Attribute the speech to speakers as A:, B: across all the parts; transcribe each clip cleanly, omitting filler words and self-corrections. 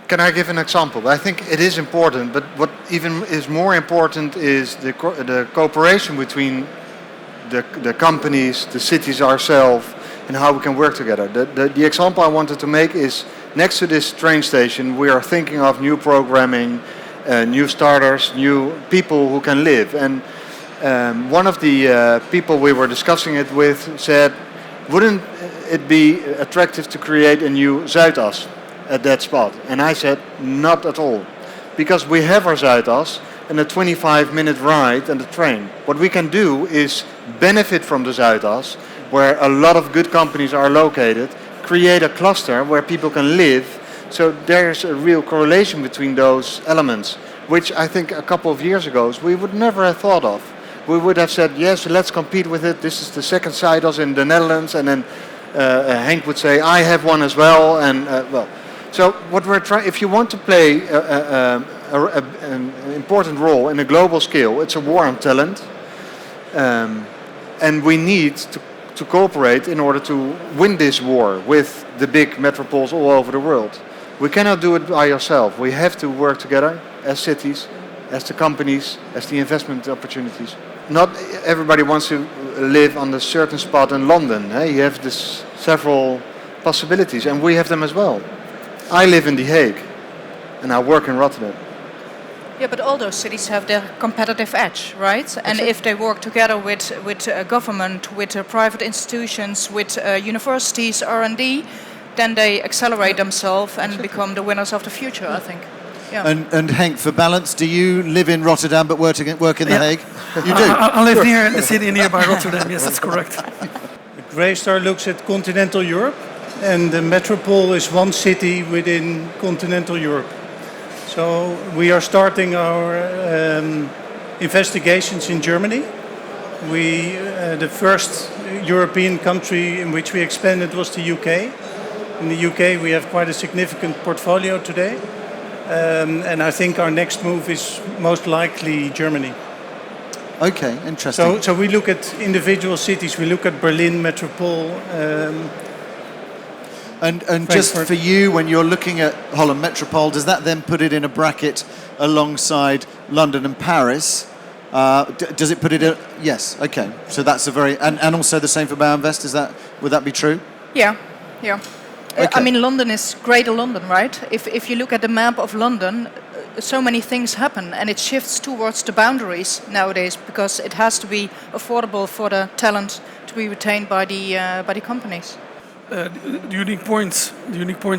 A: Can I give an example? I think it is important, but what even is more important is the cooperation between the companies, the cities ourselves, and how we can work together. The example I wanted to make is next to this train station, we are thinking of new programming, new starters, new people who can live. And one of the people we were discussing it with said, wouldn't it be attractive to create a new Zuidas at that spot? And I said, not at all. Because we have our Zuidas and a 25-minute ride and the train. What we can do is benefit from the Zuidas, where a lot of good companies are located, create a cluster where people can live. So there's a real correlation between those elements, which I think a couple of years ago we would never have thought of. We would have said, yes, let's compete with it. This is the second Zuidas in the Netherlands. And then Henk would say, I have one as well. And well, so what we're trying, if you want to play an important role in a global scale, it's a war on talent. And we need to cooperate in order to win this war with the big metropoles all over the world. We cannot do it by ourselves. We have to work together as cities, as the companies, as the investment opportunities. Not everybody wants to live on a certain spot in London. You have this several possibilities, and we have them as well. I live in The Hague, and I work in Rotterdam.
B: Yeah, but all those cities have their competitive edge, right? And if they work together with government, with private institutions, with universities, R&D, then they accelerate themselves and become the winners of the future, I think. Yeah.
C: And Henk, for balance, do you live in Rotterdam but work in The Hague? You do?
D: I live near the city nearby Rotterdam, yes, that's correct.
E: Greystar looks at continental Europe, and the metropole is one city within continental Europe. So we are starting our investigations in Germany. The first European country in which we expanded was the UK. In the UK we have quite a significant portfolio today. And I think our next move is most likely Germany.
C: Okay, interesting.
E: So we look at individual cities. We look at Berlin Metropole.
C: And just for you, when you're looking at Holland Metropole, does that then put it in a bracket alongside London and Paris? Does it put it in? Yes, okay. So that's a very... And also the same for Bouwinvest, would that be true?
B: Yeah.
C: Okay.
B: I mean, London is Greater London, right? If you look at the map of London, so many things happen, and it shifts towards the boundaries nowadays because it has to be affordable for the talent to be retained by the companies.
D: The unique points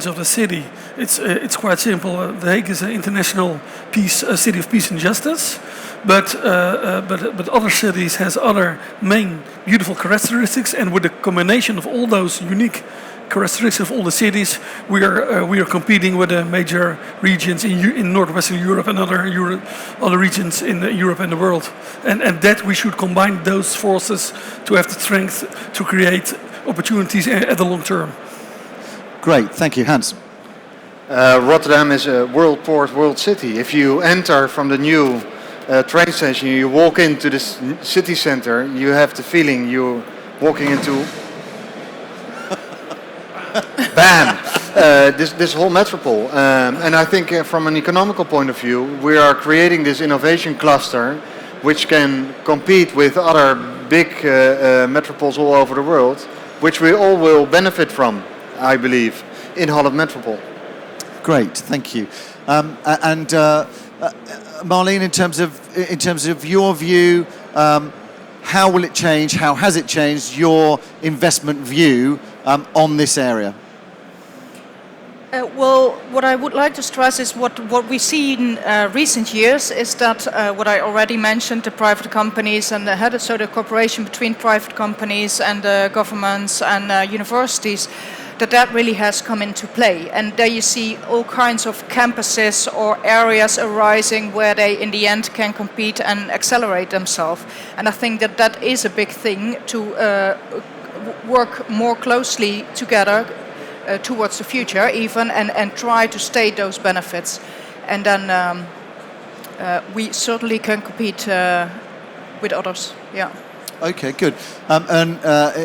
D: of the city. It's quite simple. The Hague is an international city of peace and justice, but other cities has other main beautiful characteristics, and with the combination of all those unique characteristics of all the cities, we are competing with the major regions in northwestern Europe and other regions in Europe and the world, and that we should combine those forces to have the strength to create opportunities at the long term.
C: Great, thank you, Hans.
A: Rotterdam is a world port, world city. If you enter from the new train station, you walk into the city center, you have the feeling you're walking into bam, this whole metropole. And I think from an economical point of view, we are creating this innovation cluster which can compete with other big metropoles all over the world, which we all will benefit from, I believe, in Holland Metropole.
C: Great, thank you. And Marleen, in terms of your view, how will it change? How has it changed your investment view on this area?
B: Well, what I would like to stress is what we see in recent years is that what I already mentioned, the private companies and the cooperation between private companies and governments and universities, that really has come into play. And there you see all kinds of campuses or areas arising where they in the end can compete and accelerate themselves. And I think that is a big thing to work more closely together towards the future even and try to state those benefits. And then we certainly can compete with others. Yeah.
C: Okay, good. And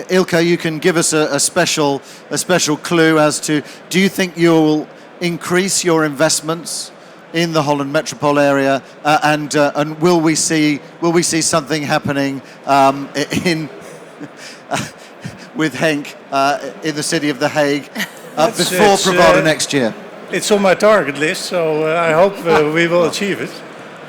C: Eelko, you can give us a special clue as to, do you think you'll increase your investments in the Holland Metropole area, and will we see something happening in with Henk in the city of The Hague before Provada next year?
E: It's on my target list, so I hope we will achieve it.